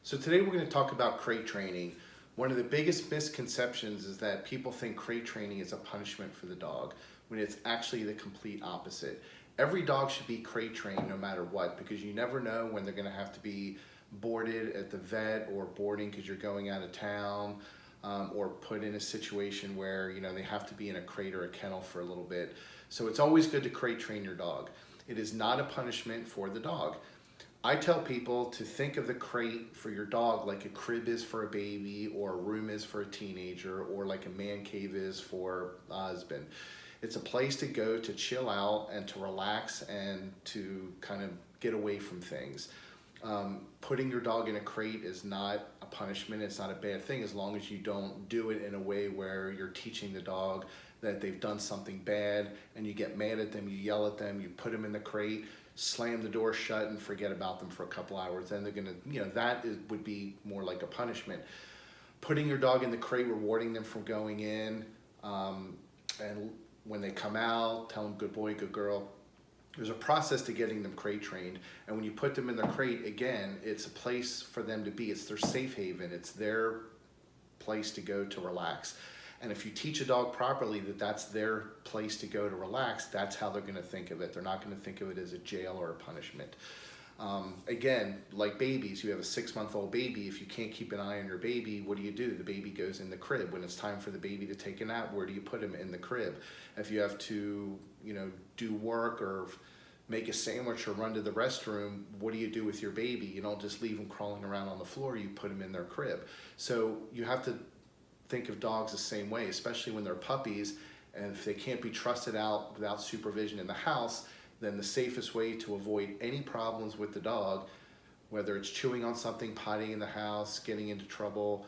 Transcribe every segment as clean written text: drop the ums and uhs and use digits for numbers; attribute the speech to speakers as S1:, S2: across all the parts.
S1: So today we're going to talk about crate training. One of the biggest misconceptions is that people think crate training is a punishment for the dog, when it's actually the complete opposite. Every dog should be crate trained no matter what, because you never know when they're going to have to be boarded at the vet or boarding because you're going out of town, or put in a situation where they have to be in a crate or a kennel for a little bit. So it's always good to crate train your dog. It is not a punishment for the dog. I tell people to think of the crate for your dog like a crib is for a baby, or a room is for a teenager, or like a man cave is for a husband. It's a place to go to chill out and to relax and to kind of get away from things. Putting your dog in a crate is not a punishment. It's not a bad thing as long as you don't do it in a way where you're teaching the dog that they've done something bad and you get mad at them, you yell at them, you put them in the crate, slam the door shut and forget about them for a couple hours. Then they're gonna, would be more like a punishment. Putting your dog in the crate, rewarding them for going in, and when they come out, tell them good boy, good girl. There's a process to getting them crate trained, and when you put them in the crate, again, it's a place for them to be. It's their safe haven. It's their place to go to relax. And if you teach a dog properly that that's their place to go to relax, that's how they're going to think of it. They're not going to think of it as a jail or a punishment. Again, like babies, you have a 6-month-old baby. If you can't keep an eye on your baby, what do? The baby goes in the crib. When it's time for the baby to take a nap, where do you put him? In the crib. If you have to, do work or make a sandwich or run to the restroom, what do you do with your baby? You don't just leave them crawling around on the floor. You put them in their crib. So you have to think of dogs the same way, especially when they're puppies, and if they can't be trusted out without supervision in the house, then the safest way to avoid any problems with the dog, whether it's chewing on something, potting in the house, getting into trouble,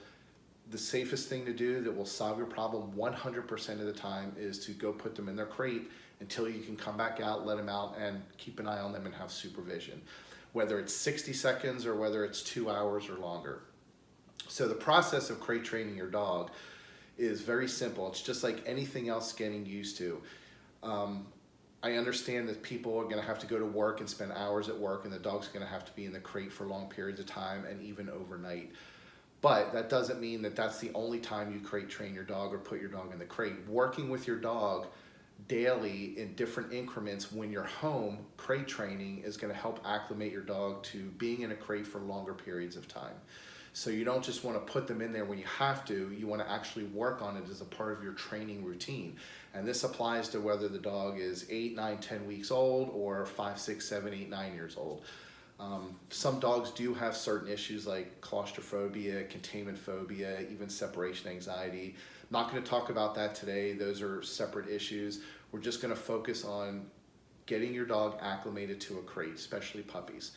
S1: the safest thing to do that will solve your problem 100% of the time is to go put them in their crate until you can come back out, let them out, and keep an eye on them and have supervision, whether it's 60 seconds or whether it's 2 hours or longer. So the process of crate training your dog is very simple. It's just like anything else getting used to. I understand that people are going to have to go to work and spend hours at work, and the dog's going to have to be in the crate for long periods of time and even overnight. But that doesn't mean that that's the only time you crate train your dog or put your dog in the crate. Working with your dog daily in different increments when you're home, crate training is going to help acclimate your dog to being in a crate for longer periods of time. So you don't just want to put them in there when you have to, you want to actually work on it as a part of your training routine. And this applies to whether the dog is 8, 9, 10 weeks old or 5, 6, 7, 8, 9 years old. Some dogs do have certain issues like claustrophobia, containment phobia, even separation anxiety. I'm not going to talk about that today. Those are separate issues. We're just going to focus on getting your dog acclimated to a crate, especially puppies.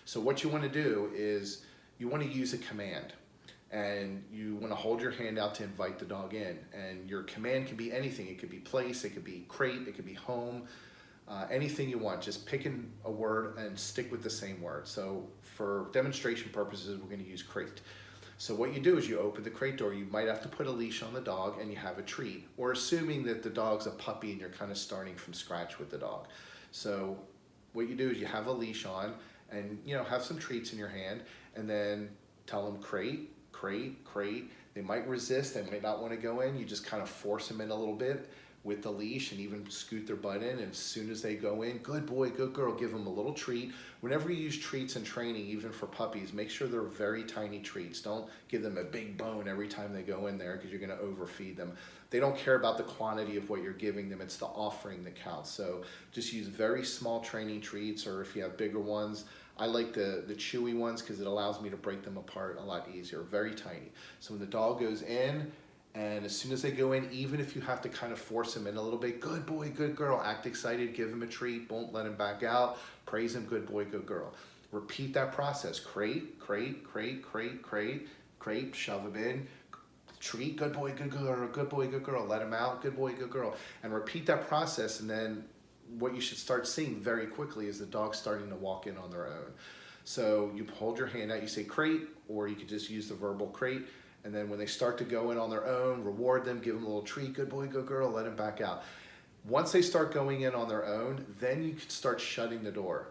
S1: So what you want to do is you want to use a command, and you want to hold your hand out to invite the dog in. And your command can be anything. It could be place, it could be crate, it could be home, anything you want. Just pick a word and stick with the same word. So for demonstration purposes, we're going to use crate. So what you do is you open the crate door. You might have to put a leash on the dog, and you have a treat. We're assuming that the dog's a puppy and you're kind of starting from scratch with the dog. So what you do is you have a leash on, and have some treats in your hand, and then tell them crate, crate, crate. They might resist, they might not want to go in. You just kind of force them in a little bit with the leash and even scoot their butt in, and as soon as they go in, good boy, good girl, give them a little treat. Whenever you use treats in training, even for puppies, make sure they're very tiny treats. Don't give them a big bone every time they go in there because you're going to overfeed them. They don't care about the quantity of what you're giving them, it's the offering that counts. So just use very small training treats, or if you have bigger ones, I like the chewy ones because it allows me to break them apart a lot easier, very tiny. So when the dog goes in, and as soon as they go in, even if you have to kind of force them in a little bit, good boy, good girl, act excited, give them a treat, won't let him back out, praise him, good boy, good girl. Repeat that process, crate, crate, crate, crate, crate, crate, shove him in, treat, good boy, good girl, good boy, good girl, let him out, good boy, good girl. And repeat that process, and then what you should start seeing very quickly is the dog starting to walk in on their own. So you hold your hand out, you say crate, or you could just use the verbal crate, and then when they start to go in on their own, reward them, give them a little treat, good boy, good girl, let them back out. Once they start going in on their own, then you can start shutting the door.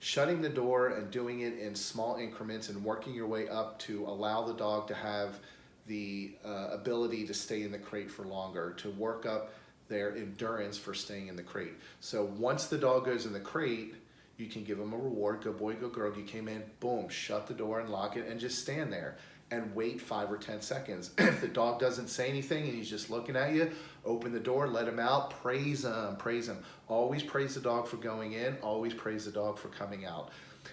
S1: Shutting the door and doing it in small increments and working your way up to allow the dog to have the ability to stay in the crate for longer, to work up their endurance for staying in the crate. So once the dog goes in the crate, you can give them a reward. Good boy, good girl. You came in, boom, shut the door and lock it and just stand there and wait 5 or 10 seconds. If the dog doesn't say anything and he's just looking at you, open the door, let him out, praise him, praise him. Always praise the dog for going in, always praise the dog for coming out.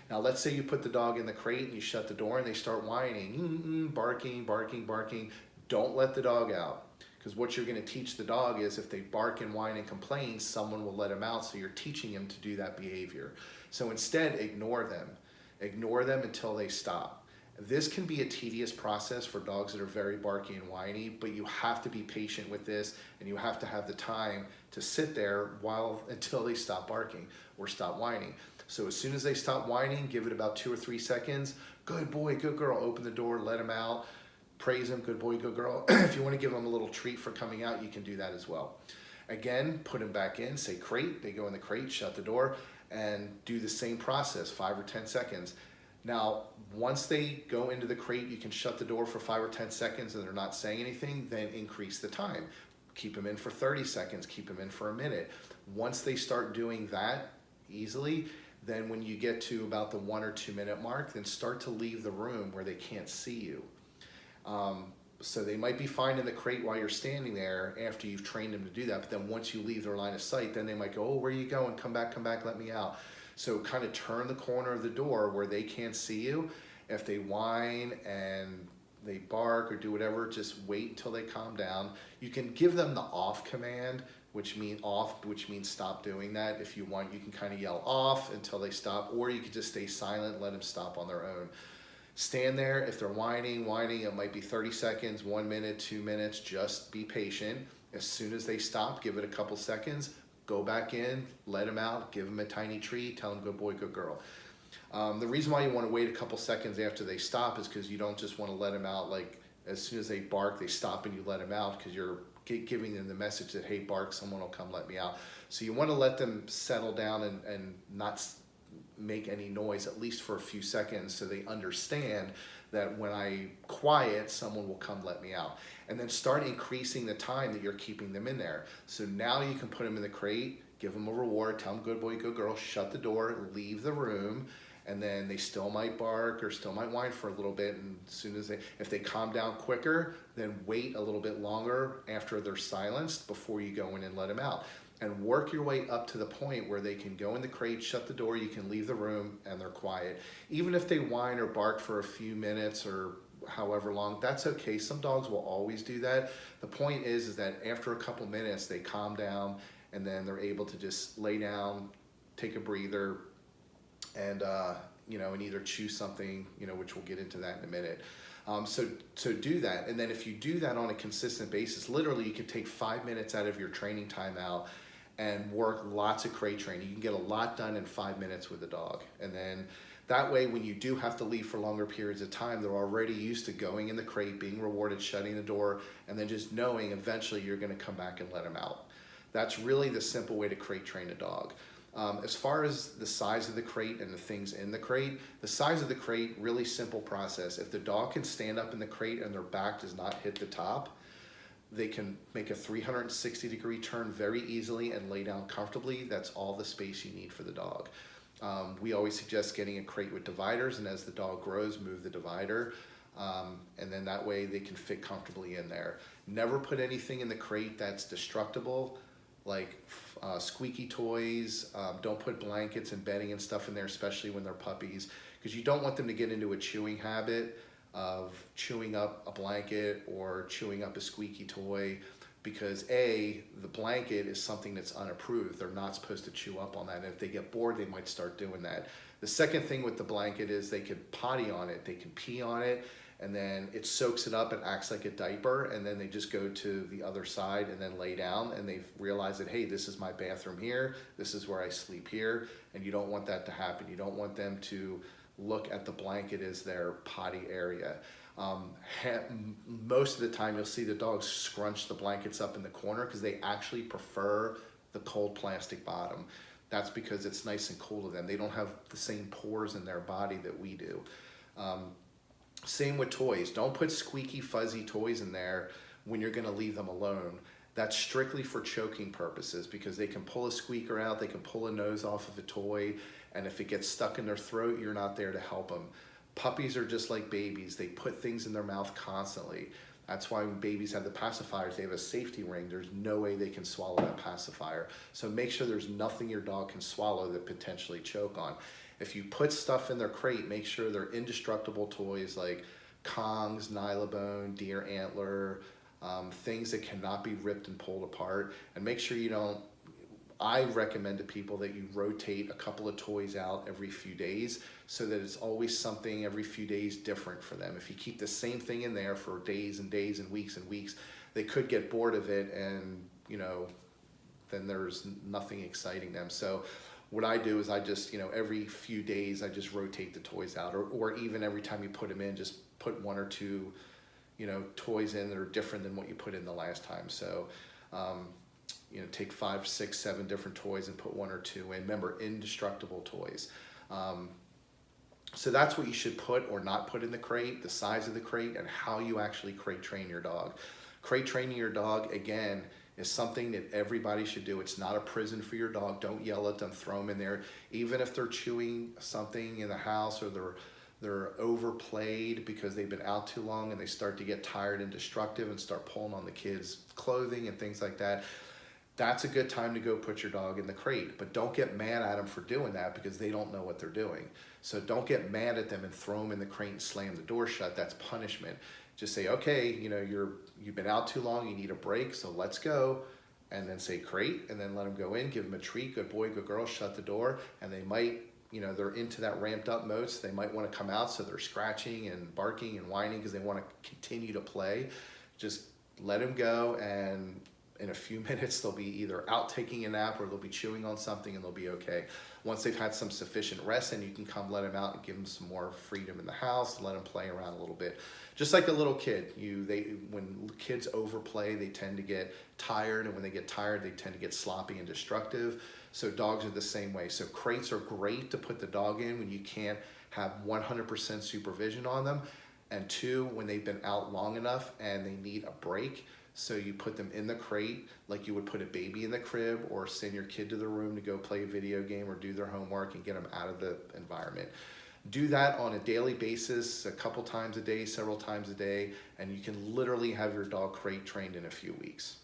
S1: Now let's say you put the dog in the crate and you shut the door and they start whining, barking, barking, barking. Don't let the dog out, because what you're gonna teach the dog is if they bark and whine and complain, someone will let him out, so you're teaching him to do that behavior. So instead, ignore them. Ignore them until they stop. This can be a tedious process for dogs that are very barky and whiny, but you have to be patient with this and you have to have the time to sit there until they stop barking or stop whining. So as soon as they stop whining, give it about 2 or 3 seconds. Good boy, good girl, open the door, let them out, praise them, good boy, good girl. If you want to give them a little treat for coming out, you can do that as well. Again, put them back in, say crate, they go in the crate, shut the door, and do the same process, 5 or 10 seconds. Now, once they go into the crate, you can shut the door for 5 or 10 seconds and they're not saying anything, then increase the time. Keep them in for 30 seconds, keep them in for a minute. Once they start doing that easily, then when you get to about the 1 or 2 minute mark, then start to leave the room where they can't see you. So they might be fine in the crate while you're standing there after you've trained them to do that, but then once you leave their line of sight, then they might go, oh, where are you going? Come back, let me out. So kind of turn the corner of the door where they can't see you. If they whine and they bark or do whatever, just wait until they calm down. You can give them the off command, which means stop doing that. If you want, you can kind of yell off until they stop, or you can just stay silent, let them stop on their own. Stand there. If they're whining, it might be 30 seconds, 1 minute, 2 minutes, just be patient. As soon as they stop, give it a couple seconds, go back in, let them out, give them a tiny treat, tell them good boy, good girl. The reason why you want to wait a couple seconds after they stop is because you don't just want to let them out like as soon as they bark, they stop and you let them out, because you're giving them the message that, hey, bark, someone will come let me out. So you want to let them settle down and not make any noise, at least for a few seconds, so they understand that when I quiet, someone will come let me out. And then start increasing the time that you're keeping them in there. So now you can put them in the crate, give them a reward, tell them good boy, good girl, shut the door, leave the room, and then they still might bark or still might whine for a little bit, and as soon as if they calm down quicker, then wait a little bit longer after they're silenced before you go in and let them out. And work your way up to the point where they can go in the crate, shut the door, you can leave the room, and they're quiet. Even if they whine or bark for a few minutes or however long, that's okay. Some dogs will always do that. The point is that after a couple minutes, they calm down, and then they're able to just lay down, take a breather, and and either chew something, which we'll get into that in a minute. So do that. And then if you do that on a consistent basis, literally you can take 5 minutes out of your training time out and work lots of crate training. You can get a lot done in 5 minutes with a dog. And then that way, when you do have to leave for longer periods of time, they're already used to going in the crate, being rewarded, shutting the door, and then just knowing eventually you're gonna come back and let them out. That's really the simple way to crate train a dog. As far as the size of the crate and the things in the crate, the size of the crate, really simple process. If the dog can stand up in the crate and their back does not hit the top, they can make a 360-degree turn very easily and lay down comfortably. That's all the space you need for the dog. We always suggest getting a crate with dividers, and as the dog grows, move the divider. And then that way they can fit comfortably in there. Never put anything in the crate that's destructible, like squeaky toys. Don't put blankets and bedding and stuff in there, especially when they're puppies, because you don't want them to get into a chewing habit of chewing up a blanket or chewing up a squeaky toy, because the blanket is something that's unapproved. They're not supposed to chew up on that. And if they get bored, they might start doing that. The second thing with the blanket is they could potty on it, they can pee on it, and then it soaks it up and acts like a diaper, and then they just go to the other side and then lay down, and they realize that, hey, this is my bathroom here, this is where I sleep here, and you don't want that to happen. You don't want them to look at the blanket as their potty area. Most of the time you'll see the dogs scrunch the blankets up in the corner because they actually prefer the cold plastic bottom. That's because it's nice and cool to them. They don't have the same pores in their body that we do. Same with toys. Don't put squeaky, fuzzy toys in there when you're gonna leave them alone. That's strictly for choking purposes, because they can pull a squeaker out, they can pull a nose off of a toy, and if it gets stuck in their throat, you're not there to help them. Puppies are just like babies. They put things in their mouth constantly. That's why when babies have the pacifiers, they have a safety ring. There's no way they can swallow that pacifier. So make sure there's nothing your dog can swallow that potentially choke on. If you put stuff in their crate, make sure they're indestructible toys like Kongs, Nylabone, deer antler, things that cannot be ripped and pulled apart. And make sure you don't, I recommend to people that you rotate a couple of toys out every few days, so that it's always something every few days different for them. If you keep the same thing in there for days and days and weeks, they could get bored of it, and then there's nothing exciting them. So what I do is I just, every few days I just rotate the toys out, or even every time you put them in, just put one or two, toys in that are different than what you put in the last time. So, take 5, 6, 7 different toys and put one or two in. Remember, indestructible toys. So that's what you should put or not put in the crate, the size of the crate, and how you actually crate train your dog. Crate training your dog, again, is something that everybody should do. It's not a prison for your dog. Don't yell at them, throw them in there. Even if they're chewing something in the house, or they're overplayed because they've been out too long and they start to get tired and destructive and start pulling on the kids' clothing and things like that, that's a good time to go put your dog in the crate. But don't get mad at them for doing that, because they don't know what they're doing. So don't get mad at them and throw them in the crate and slam the door shut. That's punishment. Just say, okay, you've been out too long, you need a break, so let's go. And then say crate, and then let them go in, give them a treat, good boy, good girl, shut the door. And they might, they're into that ramped up mode, so they might want to come out, so they're scratching and barking and whining because they want to continue to play. Just let them go, and in a few minutes they'll be either out taking a nap or they'll be chewing on something, and they'll be okay. Once they've had some sufficient rest, then you can come let them out and give them some more freedom in the house, let them play around a little bit. Just like a little kid, when kids overplay, they tend to get tired, and when they get tired, they tend to get sloppy and destructive. So dogs are the same way. So crates are great to put the dog in when you can't have 100% supervision on them, and 2, when they've been out long enough and they need a break. So you put them in the crate like you would put a baby in the crib, or send your kid to the room to go play a video game or do their homework and get them out of the environment. Do that on a daily basis, a couple times a day, several times a day, and you can literally have your dog crate trained in a few weeks.